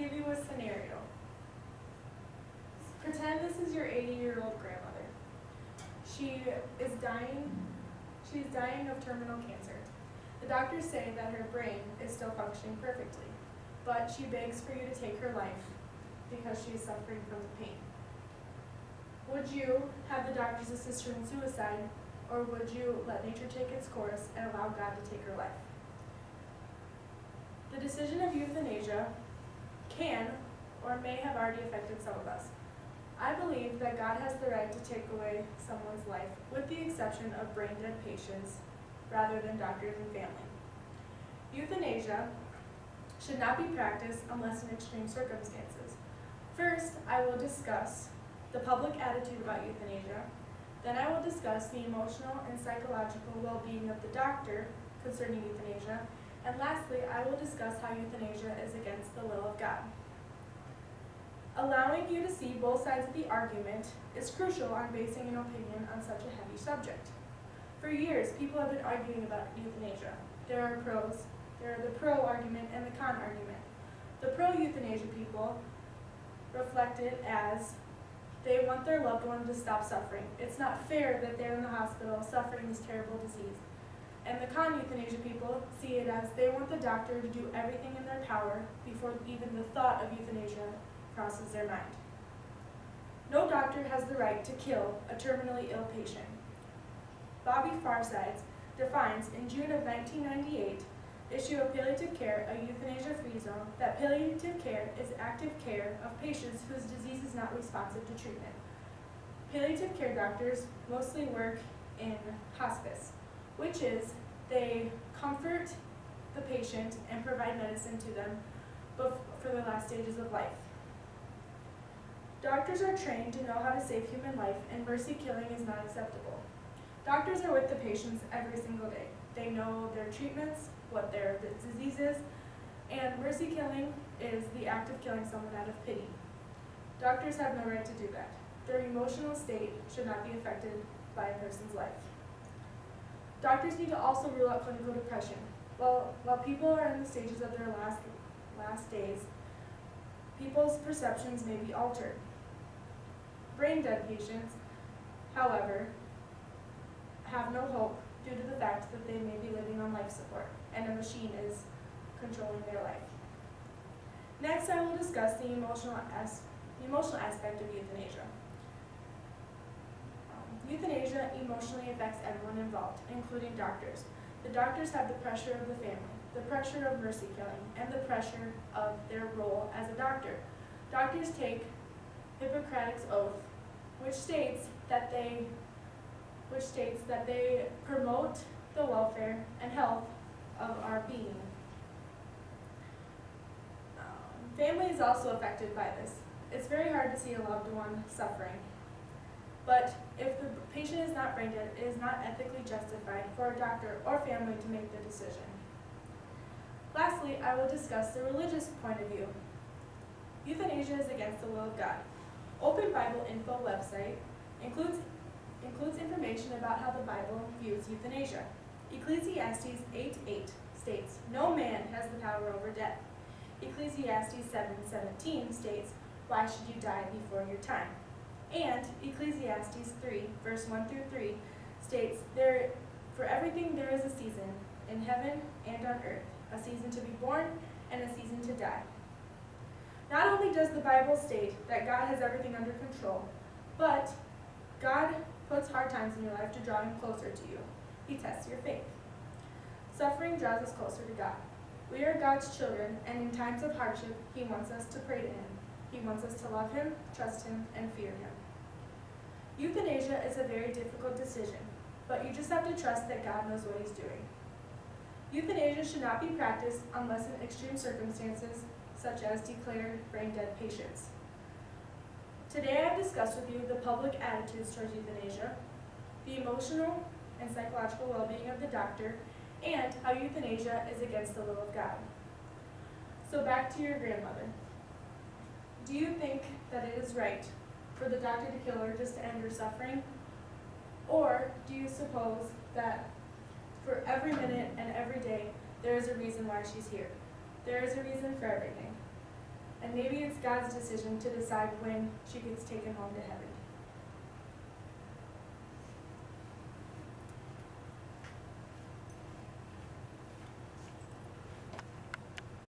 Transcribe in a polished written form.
give you a scenario. Pretend this is your 80-year-old grandmother. She is dying. She's dying of terminal cancer. The doctors say that her brain is still functioning perfectly, but she begs for you to take her life because she is suffering from the pain. Would you have the doctors assist her in suicide, or would you let nature take its course and allow God to take her life? The decision of euthanasia can or may have already affected some of us. I believe that God has the right to take away someone's life, with the exception of brain-dead patients, rather than doctors and family. Euthanasia should not be practiced unless in extreme circumstances. First, I will discuss the public attitude about euthanasia. Then I will discuss the emotional and psychological well-being of the doctor concerning euthanasia. And lastly, I will discuss how euthanasia is against the will of God. Allowing you to see both sides of the argument is crucial on basing an opinion on such a heavy subject. For years, people have been arguing about euthanasia. There are the pro argument and the con argument. The pro-euthanasia people reflected as they want their loved one to stop suffering. It's not fair that they're in the hospital suffering this terrible disease. And the con-euthanasia people see it as they want the doctor to do everything in their power before even the thought of euthanasia crosses their mind. No doctor has the right to kill a terminally ill patient. Bobby Farsides defines in June of 1998 issue of palliative care a euthanasia-free zone that palliative care is active care of patients whose disease is not responsive to treatment. Palliative care doctors mostly work in hospice, which is they comfort the patient and provide medicine to them for the last stages of life. Doctors are trained to know how to save human life, and mercy killing is not acceptable. Doctors are with the patients every single day. They know their treatments, what their disease is, and mercy killing is the act of killing someone out of pity. Doctors have no right to do that. Their emotional state should not be affected by a person's life. Doctors need to also rule out clinical depression. While people are in the stages of their last days, people's perceptions may be altered. Brain-dead patients, however, have no hope due to the fact that they may be living on life support and a machine is controlling their life. Next, I will discuss the emotional aspect of euthanasia. Euthanasia emotionally affects everyone involved, including doctors. The doctors have the pressure of the family, the pressure of mercy killing, and the pressure of their role as a doctor. Doctors take Hippocratic oath, which states that they promote the welfare and health of our being. Family is also affected by this. It's very hard to see a loved one suffering. But if the patient is not brain dead, it is not ethically justified for a doctor or family to make the decision. Lastly, I will discuss the religious point of view. Euthanasia is against the will of God. Open Bible Info website includes information about how the Bible views euthanasia. Ecclesiastes 8:8 states, "No man has the power over death." Ecclesiastes 7:17 states, "Why should you die before your time?" And Ecclesiastes 3, verse 1 through 3 states, "For everything there is a season, in heaven and on earth, a season to be born and a season to die." Not only does the Bible state that God has everything under control, but God puts hard times in your life to draw him closer to you. He tests your faith. Suffering draws us closer to God. We are God's children, and in times of hardship, he wants us to pray to him. He wants us to love him, trust him, and fear him. Euthanasia is a very difficult decision, but you just have to trust that God knows what he's doing. Euthanasia should not be practiced unless in extreme circumstances, such as declared brain-dead patients. Today I have discussed with you the public attitudes towards euthanasia, the emotional and psychological well-being of the doctor, and how euthanasia is against the will of God. So back to your grandmother. Do you think that it is right for the doctor to kill her just to end her suffering? Or do you suppose that for every minute and every day, there is a reason why she's here? There is a reason for everything. and maybe it's God's decision to decide when she gets taken home to heaven.